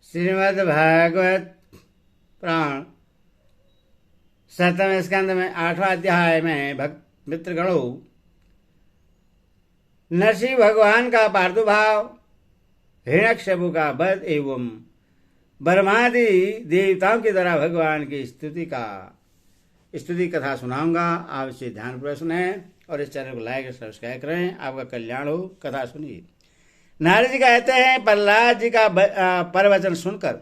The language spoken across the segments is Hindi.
श्रीमद् भागवत पुराण 7वें स्कंद में 8वां अध्याय में भक्त मित्रगणों, नरसिंह भगवान का प्रादुर्भाव, हिरण्यकशिपु का वध एवं ब्रह्मादि देवताओं की तरह भगवान की स्तुति कथा सुनाऊंगा। आप इसे ध्यानपूर्वक सुने और इस चैनल को लाइक और सब्सक्राइब करें। आपका कल्याण हो। कथा सुनिए। नारद जी कहते हैं, प्रहलाद जी का प्रवचन सुनकर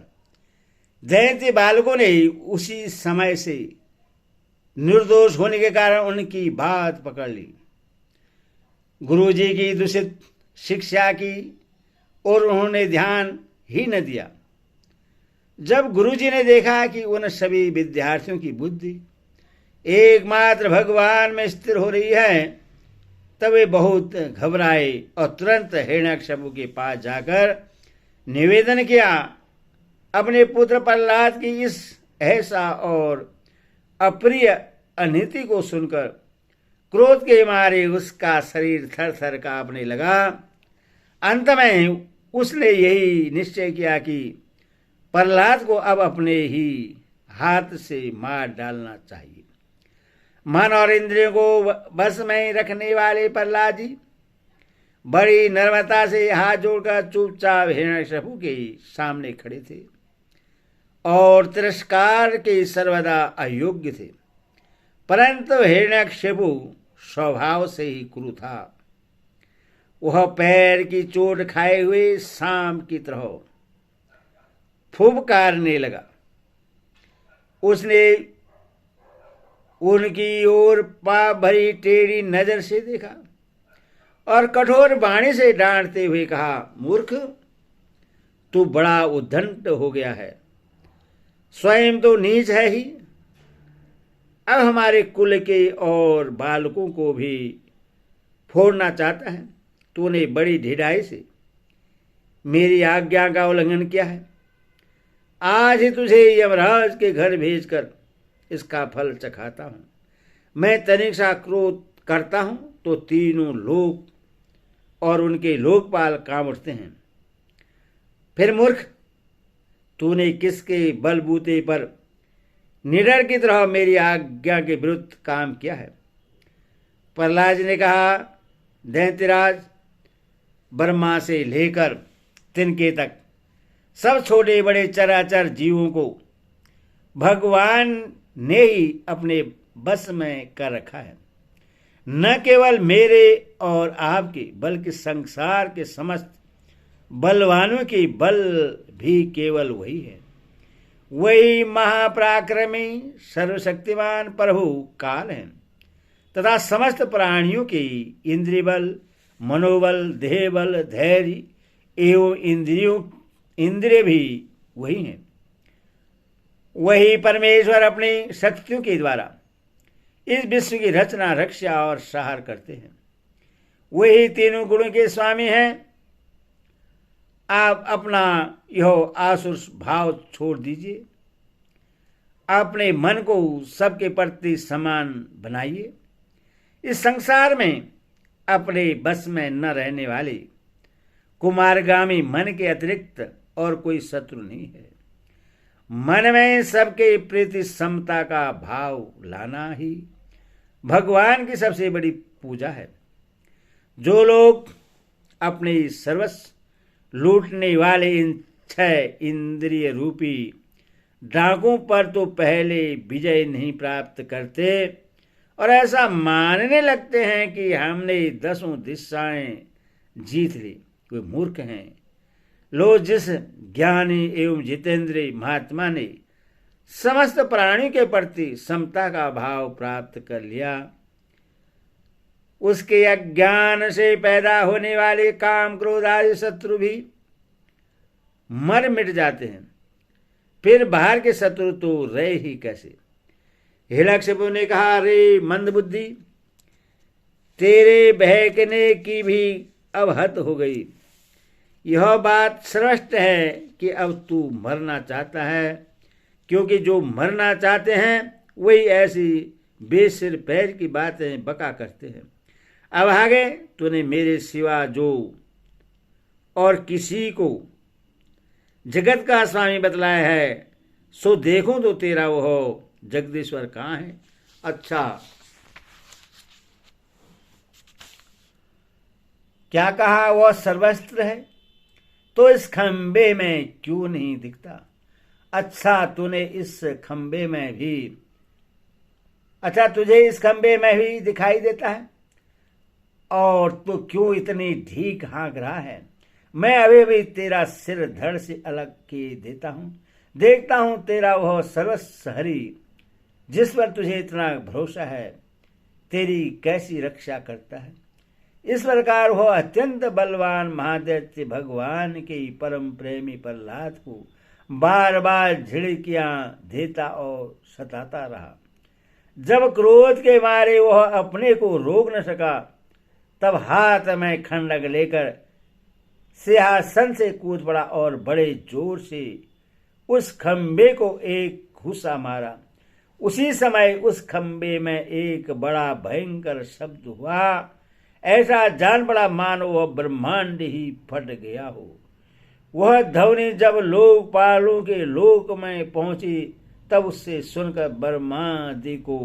दैत्य बालकों ने उसी समय से निर्दोष होने के कारण उनकी बात पकड़ ली। गुरु जी की दूषित शिक्षा की और उन्होंने ध्यान ही न दिया। जब गुरु जी ने देखा कि उन सभी विद्यार्थियों की बुद्धि एकमात्र भगवान में स्थिर हो रही है, तब वे बहुत घबराए और तुरंत हिरण्यकशिपु के पास जाकर निवेदन किया। अपने पुत्र प्रहलाद की इस ऐसा और अप्रिय अनीति को सुनकर क्रोध के मारे उसका शरीर थर थर कांपने लगा। अंत में उसने यही निश्चय किया कि प्रहलाद को अब अपने ही हाथ से मार डालना चाहिए। मन और इंद्रियों को बस में रखने वाले प्रहलाद जी बड़ी नम्रता से हाथ जोड़कर चुपचाप हिरण्यकशिपु के सामने खड़े थे और तिरस्कार के सर्वदा अयोग्य थे। परंतु हिरण्यकशिपु स्वभाव से ही क्रूर था। वह पैर की चोट खाए हुए सांप की तरह फुफकारने लगा। उसने उनकी ओर पाप भरी टेढ़ी नजर से देखा और कठोर वाणी से डांटते हुए कहा, मूर्ख, तू बड़ा उद्दंड हो गया है। स्वयं तो नीच है ही, अब हमारे कुल के और बालकों को भी फोड़ना चाहता है। तूने बड़ी ढिठाई से मेरी आज्ञा का उल्लंघन किया है। आज ही तुझे यमराज के घर भेजकर इसका फल चखाता हूं। मैं तनिक सा क्रोध करता हूं तो तीनों लोक और उनके लोकपाल कांप उठते हैं। फिर मूर्ख, तूने किसके बलबूते पर निडर की तरह मेरी आज्ञा के विरुद्ध काम किया है? प्रहलाद ने कहा, दैत्यराज, ब्रह्मा से लेकर तिनके तक सब छोटे बड़े चराचर जीवों को भगवान ने ही अपने बस में कर रखा है। न केवल मेरे और आपके बल्कि संसार के समस्त बलवानों की बल भी केवल वही है। वही महापराक्रमी सर्वशक्तिमान प्रभु काल है तथा समस्त प्राणियों के इंद्रिय बल, मनोबल, देह बल, धैर्य एवं इंद्रिय भी वही हैं। वही परमेश्वर अपनी शक्तियों के द्वारा इस विश्व की रचना, रक्षा और सहार करते हैं। वही तीनों गुणों के स्वामी हैं। आप अपना यह आसुर भाव छोड़ दीजिए। अपने मन को सबके प्रति समान बनाइए। इस संसार में अपने बस में न रहने वाले कुमारगामी मन के अतिरिक्त और कोई शत्रु नहीं है। मन में सबके प्रति समता का भाव लाना ही भगवान की सबसे बड़ी पूजा है। जो लोग अपने सर्वस्व लूटने वाले इन 6 इंद्रिय रूपी डाकों पर तो पहले विजय नहीं प्राप्त करते और ऐसा मानने लगते हैं कि हमने 10 दिशाएं जीत ली, वे मूर्ख हैं। लो, जिस ज्ञानी एवं जितेंद्रिय महात्मा ने समस्त प्राणियों के प्रति समता का भाव प्राप्त कर लिया, उसके अज्ञान से पैदा होने वाले काम, क्रोध आदि शत्रु भी मर मिट जाते हैं। फिर बाहर के शत्रु तो रहे ही कैसे? हिरण्यकशिपु ने कहा, रे मंदबुद्धि, तेरे बहकने की भी अब हद हो गई। यह बात स्पष्ट है कि अब तू मरना चाहता है, क्योंकि जो मरना चाहते हैं वही ऐसी बेसिर पैर की बातें बका करते हैं। अब आगे तूने मेरे सिवा जो और किसी को जगत का स्वामी बतलाया है, सो देखूं तो तेरा वो जगदीश्वर कहाँ है। अच्छा, क्या कहा, वह सर्वस्त्र है तो इस खंबे में क्यों नहीं दिखता। अच्छा, तूने इस खंबे में भी, अच्छा तुझे इस खंबे में भी दिखाई देता है, और तू क्यों इतनी ढीक हाँक रहा है। मैं अभी भी तेरा सिर धड़ से अलग किए देता हूं, देखता हूं तेरा वह सर्वस्व हरि जिस पर तुझे इतना भरोसा है, तेरी कैसी रक्षा करता है। इस प्रकार वह अत्यंत बलवान महादैत्य भगवान के परम प्रेमी प्रहलाद को बार बार झिड़कियां देता और सताता रहा। जब क्रोध के मारे वह अपने को रोक न सका, तब हाथ में खंडक लेकर सिंहासन से कूद पड़ा और बड़े जोर से उस खंबे को एक घूसा मारा। उसी समय उस खंबे में एक बड़ा भयंकर शब्द हुआ, ऐसा जान पड़ा मानो वह ब्रह्मांड ही फट गया हो। वह ध्वनि जब लोकपालों के लोक में पहुंची, तब उससे सुनकर ब्रह्मादि को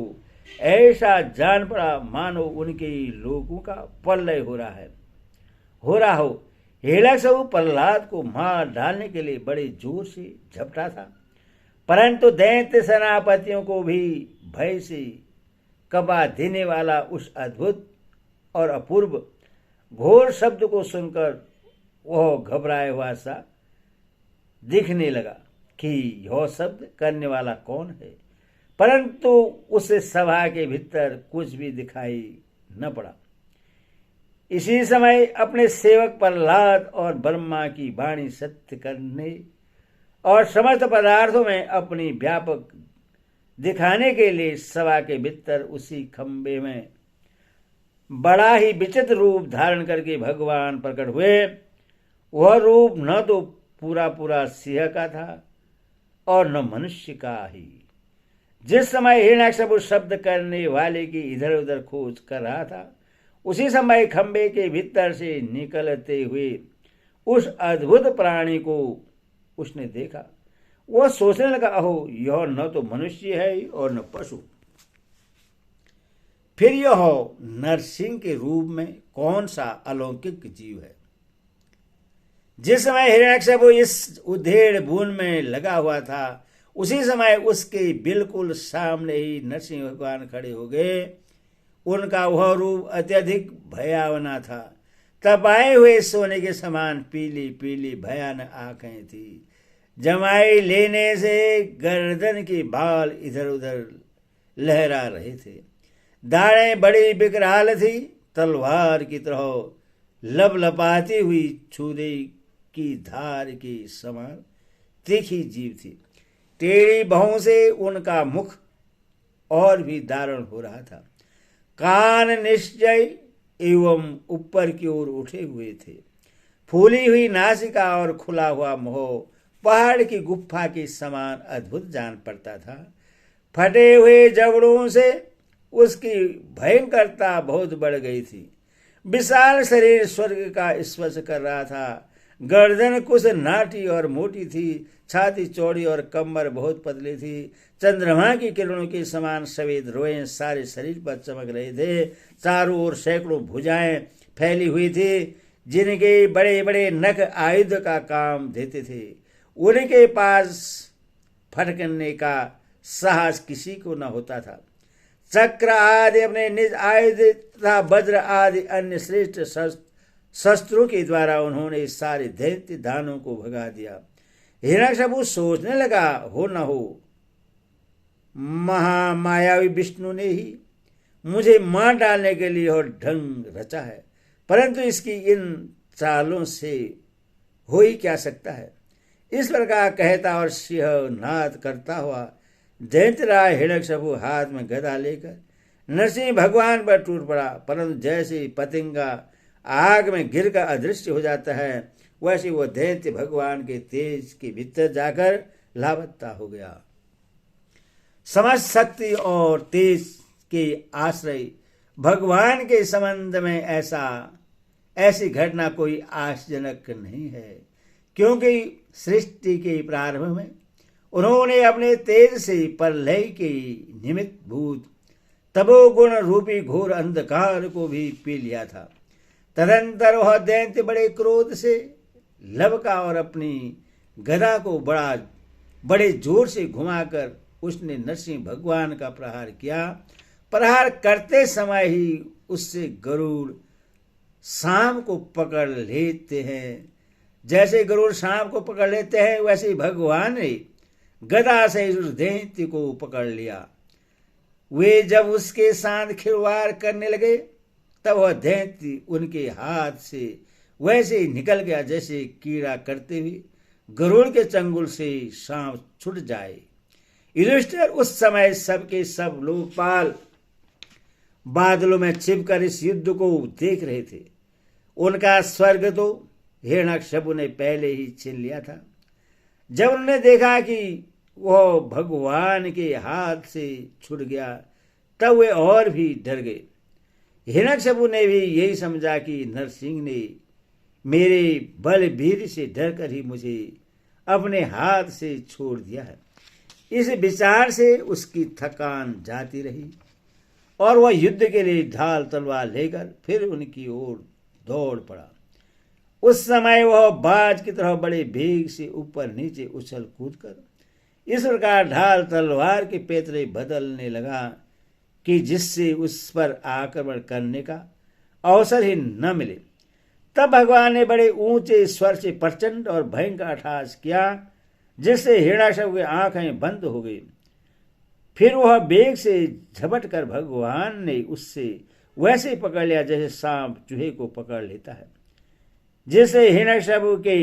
ऐसा जान पड़ा मानो उनके लोगों का प्रलय हो रहा हो। हिरण्यकशिपु प्रहलाद को मार डालने के लिए बड़े जोर से झपटा था, परंतु दैत्य सेनापतियों को भी भय से कबा देने वाला उस अद्भुत और अपूर्व घोर शब्द को सुनकर वह घबराया हुआ सा दिखने लगा कि यह शब्द करने वाला कौन है, परंतु उस सभा के भीतर कुछ भी दिखाई न पड़ा। इसी समय अपने सेवक प्रहलाद और ब्रह्मा की वाणी सत्य करने और समस्त पदार्थों में अपनी व्यापक दिखाने के लिए सभा के भीतर उसी खंबे में बड़ा ही विचित्र रूप धारण करके भगवान प्रकट हुए। वह रूप न तो पूरा पूरा सिंह का था और न मनुष्य का ही। जिस समय हिरण्यकशिपु शब्द करने वाले की इधर उधर खोज कर रहा था, उसी समय खंबे के भीतर से निकलते हुए उस अद्भुत प्राणी को उसने देखा। वह सोचने लगा, अहो यह न तो मनुष्य है और न पशु, फिर यह नरसिंह के रूप में कौन सा अलौकिक जीव है। जिस समय हिरण्यकशिपु इस उधेड़ बूंद में लगा हुआ था, उसी समय उसके बिल्कुल सामने ही नरसिंह भगवान खड़े हो गए। उनका वह रूप अत्यधिक भयावना था। तपाए हुए सोने के समान पीली पीली भयानक आंखें थी। जमाई लेने से गर्दन के बाल इधर उधर लहरा रहे थे। दाढ़ें बड़ी विकराल थी, तलवार की तरह लपलपाती हुई छुरी की धार के समान तीखी जीव थी। टेढ़ी भौं से उनका मुख और भी दारुण हो रहा था। कान निश्चय एवं ऊपर की ओर उठे हुए थे। फूली हुई नासिका और खुला हुआ मुंह पहाड़ की गुफा के समान अद्भुत जान पड़ता था। फटे हुए जबड़ों से उसकी भयंकरता बहुत बढ़ गई थी। विशाल शरीर स्वर्ग का स्पर्श कर रहा था। गर्दन कुछ नाटी और मोटी थी, छाती चौड़ी और कमर बहुत पतली थी। चंद्रमा की किरणों के समान सफेद रोएं सारे शरीर पर चमक रहे थे। चारों ओर सैकड़ों भुजाएं फैली हुई थी, जिनके बड़े बड़े नख आयुध का काम देते थे। उनके पास फटकने का साहस किसी को न होता था। चक्र आदि अपने निज आयुध तथा वज्र आदि अन्य श्रेष्ठ शस्त्रों के द्वारा उन्होंने सारे दैत्य दानों को भगा दिया। हिरण्यकशिपु सोचने लगा, हो न हो महामायावी विष्णु ने ही मुझे मार डालने के लिए और ढंग रचा है, परंतु इसकी इन चालों से हो ही क्या सकता है। इस प्रकार कहता और सिंह नाद करता हुआ दैत्यराज हिरण्यकशिपु हाथ में गदा लेकर नरसिंह भगवान पर टूट पड़ा, परंतु जैसे पतंगा आग में गिरकर अदृश्य हो जाता है, वैसे वह दैत्य भगवान के तेज के भीतर जाकर लापता हो गया। समस्त शक्ति और तेज के आश्रय भगवान के संबंध में ऐसी घटना कोई आश्चर्यजनक नहीं है। क्योंकि सृष्टि के प्रारंभ में उन्होंने अपने तेज से प्रलय के निमित्त भूत तपोगुण रूपी घोर अंधकार को भी पी लिया था। तदंतर वह दैत्य बड़े क्रोध से लबका और अपनी गदा को बड़े जोर से घुमाकर उसने नरसिंह भगवान का प्रहार किया। प्रहार करते समय ही उससे गरुड़ सांप को पकड़ लेते हैं। जैसे गरुड़ सांप को पकड़ लेते हैं वैसे ही भगवान ने गदा से उस दैत्य को पकड़ लिया। वे जब उसके साथ खिलवाड़ करने लगे तब वह दैत्य उनके हाथ से वैसे ही निकल गया जैसे कीड़ा करते हुए गरुड़ के चंगुल से सांप छूट जाए। युधिष्ठिर उस समय सबके सब लोकपाल बादलों में छिपकर इस युद्ध को देख रहे थे। उनका स्वर्ग तो हिरण्यकशिपु ने पहले ही छीन लिया था। जब उन्होंने देखा कि वह भगवान के हाथ से छूट गया तब वे और भी डर गए। हिरण्यकशिपु ने भी यही समझा कि नरसिंह ने मेरे बलवीर से डरकर ही मुझे अपने हाथ से छोड़ दिया है। इस विचार से उसकी थकान जाती रही और वह युद्ध के लिए ढाल तलवार लेकर फिर उनकी ओर दौड़ पड़ा। उस समय वह बाज की तरह बड़े वेग से ऊपर नीचे उछल कूद कर इस प्रकार ढाल तलवार के पैतरे बदलने लगा कि जिससे उस पर आक्रमण करने का अवसर ही न मिले। तब भगवान ने बड़े ऊंचे स्वर से प्रचंड और भयंकर अट्टहास किया जिससे हिरण्यकशिपु की आंखें बंद हो गई। फिर वह वेग से झपट कर भगवान ने उससे वैसे पकड़ लिया जैसे सांप चूहे को पकड़ लेता है। जिससे हिरण्यकशिपु के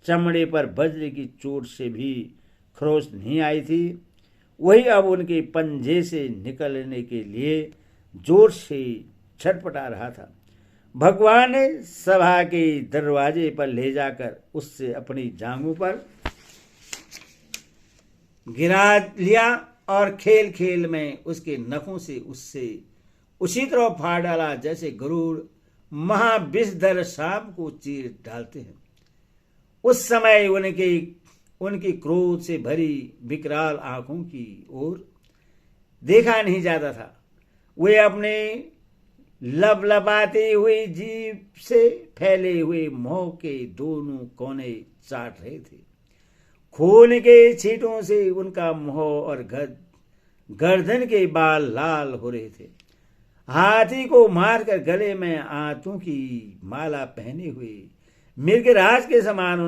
चमड़े पर वज्र की चोट से भी खरोच नहीं आई थी वही अब उनके पंजे से निकलने के लिए जोर से छटपटा रहा था। भगवान ने सभा के दरवाजे पर ले जाकर उससे अपनी जांघों पर गिरा लिया और खेल खेल में उसके नखों से उससे उसी तरह फाड़ डाला जैसे गरुड़ महाविषधर सांप को चीर डालते हैं। उस समय उनकी क्रोध से भरी विकराल आंखों की ओर देखा नहीं जाता था। वे अपने लबलबाती हुई जीभ से फैले हुए मुंह के दोनों कोने चाट रहे थे। खून के छींटों से उनका मुंह और गर्दन के बाल लाल हो रहे थे। हाथी को मारकर गले में आंतों की माला पहने हुए मृगराज के समान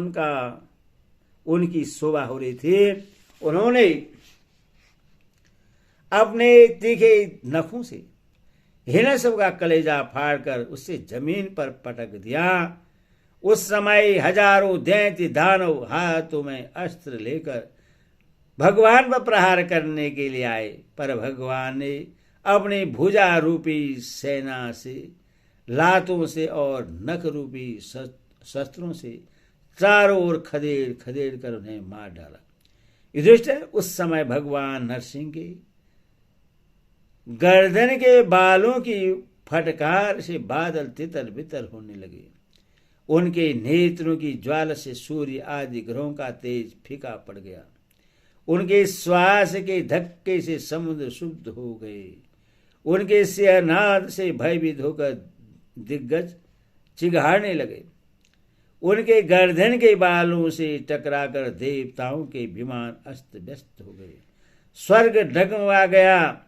उनकी शोभा हो रही थी। उन्होंने अपने तीखे नखों से हिरण्यकशिपु का कलेजा फाड़कर उससे जमीन पर पटक दिया। उस समय हजारों दैत्य दानव हाथों में अस्त्र लेकर भगवान पर प्रहार करने के लिए आए, पर भगवान ने अपनी भुजा रूपी सेना से, लातों से और नख रूपी शस्त्रों से चारों ओर खदेड़ खदेड़ कर उन्हें मार डाला। युधिष्ठिर उस समय भगवान नरसिंह के गर्दन के बालों की फटकार से बादल तितर बितर होने लगे। उनके नेत्रों की ज्वाला से सूर्य आदि ग्रहों का तेज फीका पड़ गया। उनके श्वास के धक्के से समुद्र शुद्ध हो गए। उनके सिंहनाद से भयभीत होकर दिग्गज चिघाड़ने लगे। उनके गर्दन के बालों से टकराकर देवताओं के विमान अस्त व्यस्त हो गए। स्वर्ग डगमगा गया।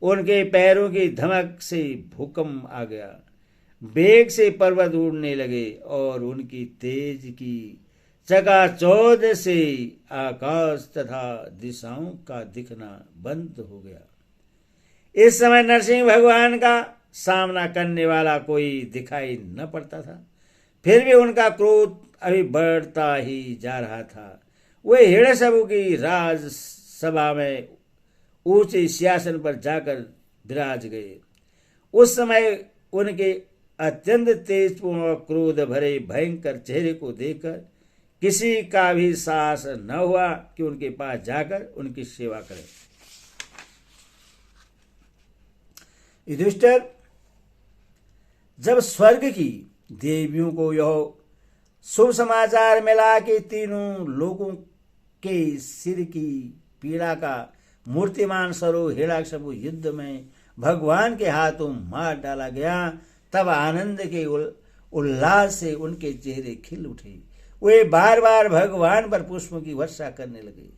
उनके पैरों की धमक से भूकंप आ गया। वेग से पर्वत उड़ने लगे और उनकी तेज की चकाचौंध से आकाश तथा दिशाओं का दिखना बंद हो गया। इस समय नरसिंह भगवान का सामना करने वाला कोई दिखाई न पड़ता था। फिर भी उनका क्रोध अभी बढ़ता ही जा रहा था। वे हिरण्यकशिपु की राजसभा में ऊंचे सिंहासन पर जाकर विराज गए। उस समय उनके अत्यंत तेजपूर्ण और क्रोध भरे भयंकर चेहरे को देखकर किसी का भी साहस न हुआ कि उनके पास जाकर उनकी सेवा करे। युधिष्ठिर, जब स्वर्ग की देवियों को यह शुभ समाचार मिला कि तीनों लोगों के सिर की पीड़ा का मूर्तिमान स्वरूप हिरण्याकश्यपु युद्ध में भगवान के हाथों मार डाला गया। तब आनंद के उल्लास से उनके चेहरे खिल उठे। वे बार बार भगवान पर पुष्पों की वर्षा करने लगे।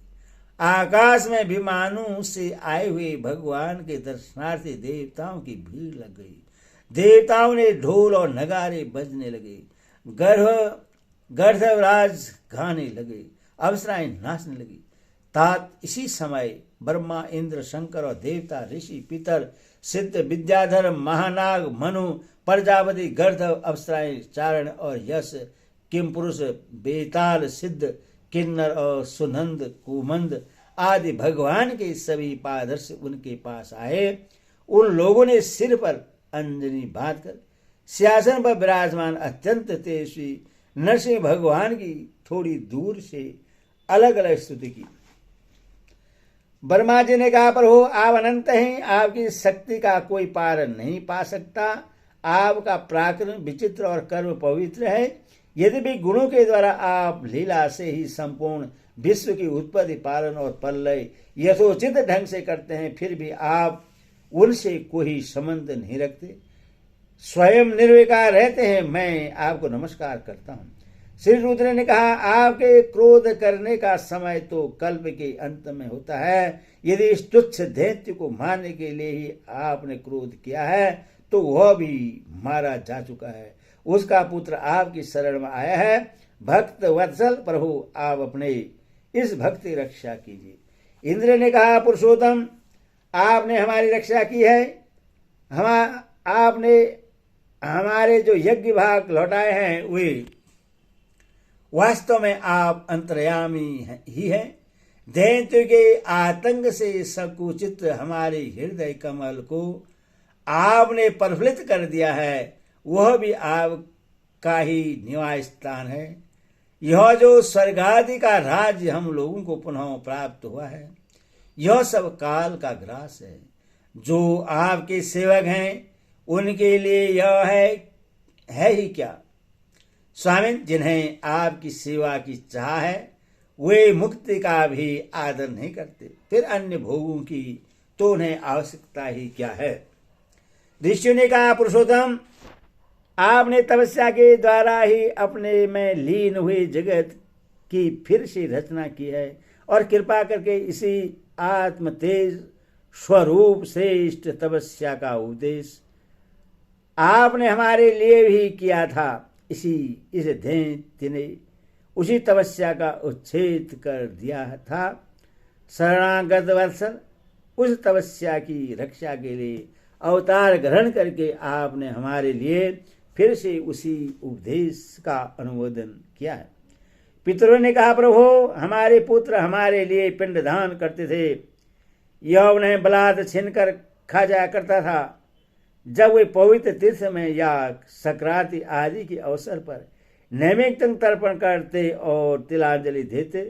आकाश में विमानों से आए हुए भगवान के दर्शनार्थी देवताओं की भीड़ लग गई। देवताओं ने ढोल और नगारे बजने लगे। गंधर्वराज गाने लगे, अप्सराएं नाचने लगी। तात इसी समय ब्रह्मा, इंद्र, शंकर और देवता, ऋषि, पितर, सिद्ध, विद्याधर, महानाग, मनु, प्रजापति, गर्दभ, अप्सराएं, चारण और यश, किमपुरुष, बेताल, सिद्ध, किन्नर और सुनंद, कुमंद आदि भगवान के सभी पादर्श उनके पास आए। उन लोगों ने सिर पर अंजनी बांधकर सिंहासन पर विराजमान अत्यंत तेजस्वी नरसिंह भगवान की थोड़ी दूर से अलग अलग स्तुति की। ब्रह्मा जी ने कहा, प्रभु आप अनंत हैं, आपकी शक्ति का कोई पार नहीं पा सकता। आपका पराक्रम विचित्र और कर्म पवित्र है। यद्यपि गुणों के द्वारा आप लीला से ही संपूर्ण विश्व की उत्पत्ति, पालन और प्रलय यथोचित ढंग से करते हैं, फिर भी आप उनसे कोई संबंध नहीं रखते, स्वयं निर्विकार रहते हैं। मैं आपको नमस्कार करता हूँ। श्री रुद्र ने कहा, आपके क्रोध करने का समय तो कल्प के अंत में होता है। यदि इस तुच्छ दैत्य को मारने के लिए ही आपने क्रोध किया है तो वह भी मारा जा चुका है। उसका पुत्र आपकी शरण में आया है। भक्त वत्सल प्रभु आप अपने इस भक्ति रक्षा कीजिए। इंद्र ने कहा, पुरुषोत्तम आपने हमारी रक्षा की है। आपने हमारे जो यज्ञ भाग लौटाए हैं वे वास्तव में आप अंतर्यामी ही हैं। दैत्य के आतंक से संकुचित हमारे हृदय कमल को आपने प्रफुल्लित कर दिया है। वह भी आपका ही निवास स्थान है। यह जो स्वर्गादि का राज्य हम लोगों को पुनः प्राप्त हुआ है, यह सब काल का ग्रास है। जो आपके सेवक हैं उनके लिए यह है ही क्या। स्वामी, जिन्हें आपकी सेवा की चाह है वे मुक्ति का भी आदर नहीं करते, फिर अन्य भोगों की तो उन्हें आवश्यकता ही क्या है। ऋषियों ने कहा, पुरुषोत्तम आपने तपस्या के द्वारा ही अपने में लीन हुए जगत की फिर से रचना की है और कृपा करके इसी आत्म तेज स्वरूप श्रेष्ठ तपस्या का उपदेश आपने हमारे लिए भी किया था। इस दैत्य ने उसी तपस्या का उच्छेद कर दिया था। शरणागत वत्सल, उस तपस्या की रक्षा के लिए अवतार ग्रहण करके आपने हमारे लिए फिर से उसी उपदेश का अनुमोदन किया है। पितरों ने कहा, प्रभु हमारे पुत्र हमारे लिए पिंडदान करते थे, यह उन्हें बलात् छीनकर खा जाया करता था। जब वे पवित्र तीर्थ में या सक्रांति आदि के अवसर पर नैमित्तिक तर्पण करते और तिलांजलि देते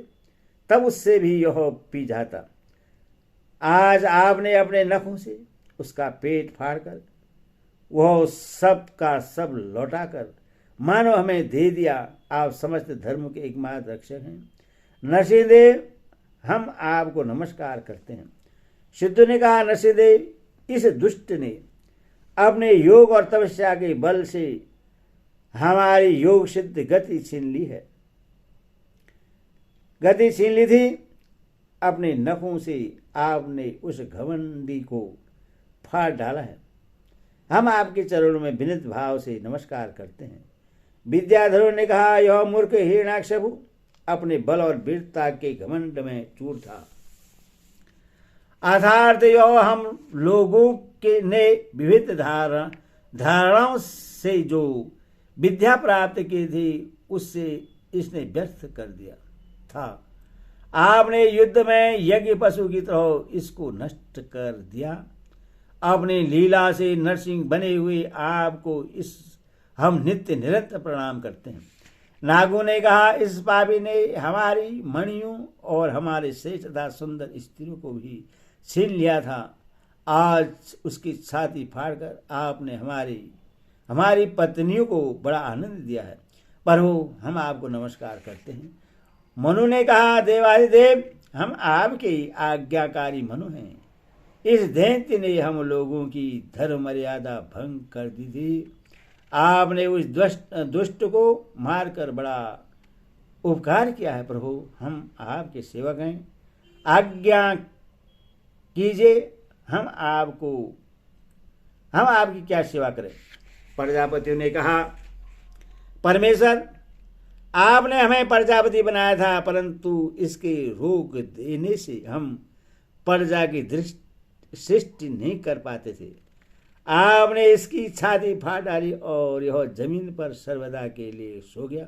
तब उससे भी यह पी जाता। आज आपने अपने नखों से उसका पेट फाड़कर वह सब का सब लौटाकर मानो हमें दे दिया। आप समस्त धर्म के एकमात्र रक्षक हैं। नरसिंहदेव, हम आपको नमस्कार करते हैं। सिद्धों ने कहा, नरसिंहदेव, इस दुष्ट ने अपने योग और तपस्या के बल से हमारी योग सिद्ध गति छीन ली है। गति छीन ली थी। अपने नखों से आपने उस घमंडी को फाड़ डाला है। हम आपके चरणों में विनीत भाव से नमस्कार करते हैं। विद्याधरों ने कहा, यह मूर्ख हिरण्याकश्यपु अपने बल और वीरता के घमंड में चूर था। अर्थात यह हम लोगों के ने विविध धारणाओं से जो विद्या प्राप्त की थी उससे इसने व्यर्थ कर दिया था। आपने युद्ध में यज्ञ पशु की तरह इसको नष्ट कर दिया। अपनी लीला से नरसिंह बने हुए आपको इस हम नित्य निरंतर प्रणाम करते हैं। नागों ने कहा, इस पापी ने हमारी मणियों और हमारे श्रेष्ठ तथा सुंदर स्त्रियों को भी छीन लिया था। आज उसकी छाती फाड़कर आपने हमारी पत्नियों को बड़ा आनंद दिया है। प्रभु हम आपको नमस्कार करते हैं। मनु ने कहा, देवाधिदेव हम आपके आज्ञाकारी मनु हैं। इस दैत्य ने हम लोगों की धर्म मर्यादा भंग कर दी थी। आपने उस दुष्ट को मारकर बड़ा उपकार किया है। प्रभु हम आपके सेवक हैं, आज्ञा कीजिए, हम आपकी क्या सेवा करें। प्रजापति ने कहा, परमेश्वर आपने हमें प्रजापति बनाया था, परंतु इसके रोक देने से हम प्रजा की सृष्टि नहीं कर पाते थे। आपने इसकी छाती फाड़ डाली और यह जमीन पर सर्वदा के लिए सो गया।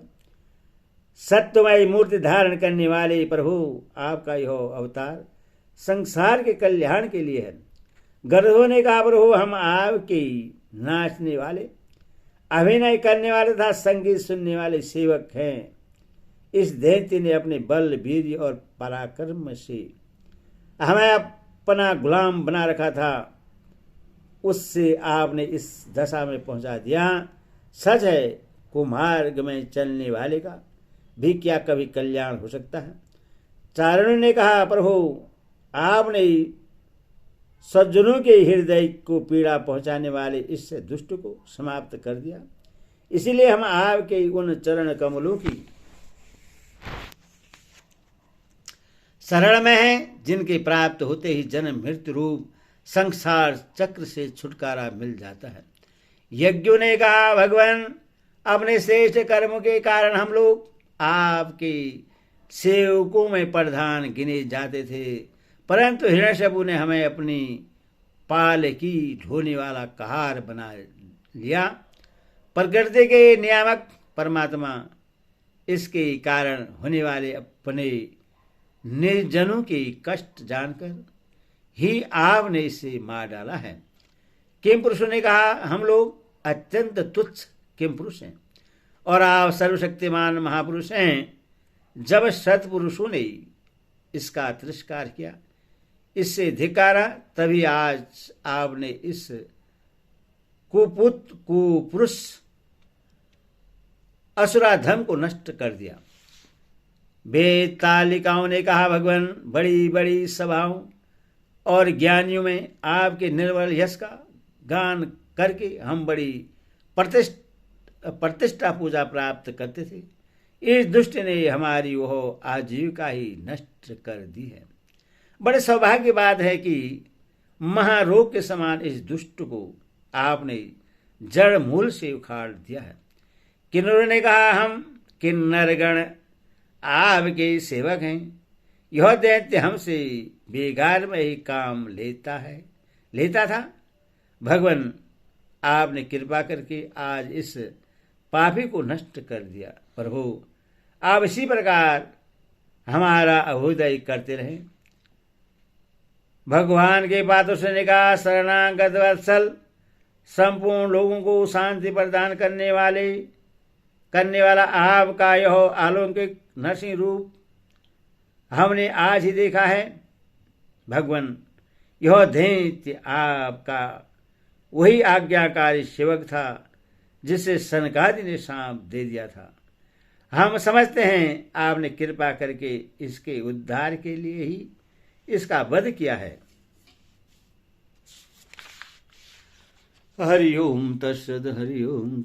सत्यमय मूर्ति धारण करने वाले प्रभु, आपका यह अवतार संसार के कल्याण के लिए है। गरुड़ ने कहा, प्रभु हम आपके नाचने वाले, अभिनय करने वाले तथा संगीत सुनने वाले सेवक हैं। इस दैत्य ने अपने बल, वीर्य और पराक्रम से हमें अपना गुलाम बना रखा था, उससे आपने इस दशा में पहुंचा दिया। सच है, कुमार्ग में चलने वाले का भी क्या कभी कल्याण हो सकता है। चारणों ने कहा, प्रभु आपने सज्जनों के हृदय को पीड़ा पहुंचाने वाले इस दुष्ट को समाप्त कर दिया। इसीलिए हम आपके उन चरण कमलों की शरण में हैं, जिनके प्राप्त होते ही जन्म मृत्यु रूप संसार चक्र से छुटकारा मिल जाता है। यज्ञों ने कहा, भगवान अपने श्रेष्ठ कर्म के कारण हम लोग आपके सेवकों में प्रधान गिने जाते थे, परंतु हिरण्यकशिपु ने हमें अपनी पाल की ढोने वाला कहार बना लिया। प्रकृति के नियामक परमात्मा इसके कारण होने वाले अपने निर्जनों के कष्ट जानकर ही आपने इसे मार डाला है। किम पुरुषों ने कहा, हम लोग अत्यंत तुच्छ किम पुरुष हैं और आप सर्वशक्तिमान महापुरुष हैं। जब सत्पुरुषों ने इसका तिरस्कार किया, इससे धिक्कारा, तभी आज आपने इस कुपुरुष असुराधम को नष्ट कर दिया। वेद तालिकाओं ने कहा, भगवान बड़ी बड़ी सभाओं और ज्ञानियों में आपके निर्मल यश का गान करके हम बड़ी प्रतिष्ठा पूजा प्राप्त करते थे। इस दुष्ट ने हमारी वह आजीविका ही नष्ट कर दी है। बड़े सौभाग्य की बात है कि महारोग के समान इस दुष्ट को आपने जड़ मूल से उखाड़ दिया है। किन्नरों ने कहा, हम किन्नरगण आपके सेवक हैं। यह दैत्य हमसे बेगार में ही काम लेता था। भगवान आपने कृपा करके आज इस पापी को नष्ट कर दिया। प्रभु आप इसी प्रकार हमारा अभ्युदय करते रहें। भगवान के बातों से कहा, शरणागत वत्सल, संपूर्ण लोगों को शांति प्रदान करने वाला आपका यह अलौकिक नरसिंह रूप हमने आज ही देखा है। भगवान यह दैत्य आपका वही आज्ञाकारी सेवक था जिसे सनकादि ने सांप दे दिया था। हम समझते हैं आपने कृपा करके इसके उद्धार के लिए ही इसका वध किया है। हरि ओम तत्सद, हरि ओम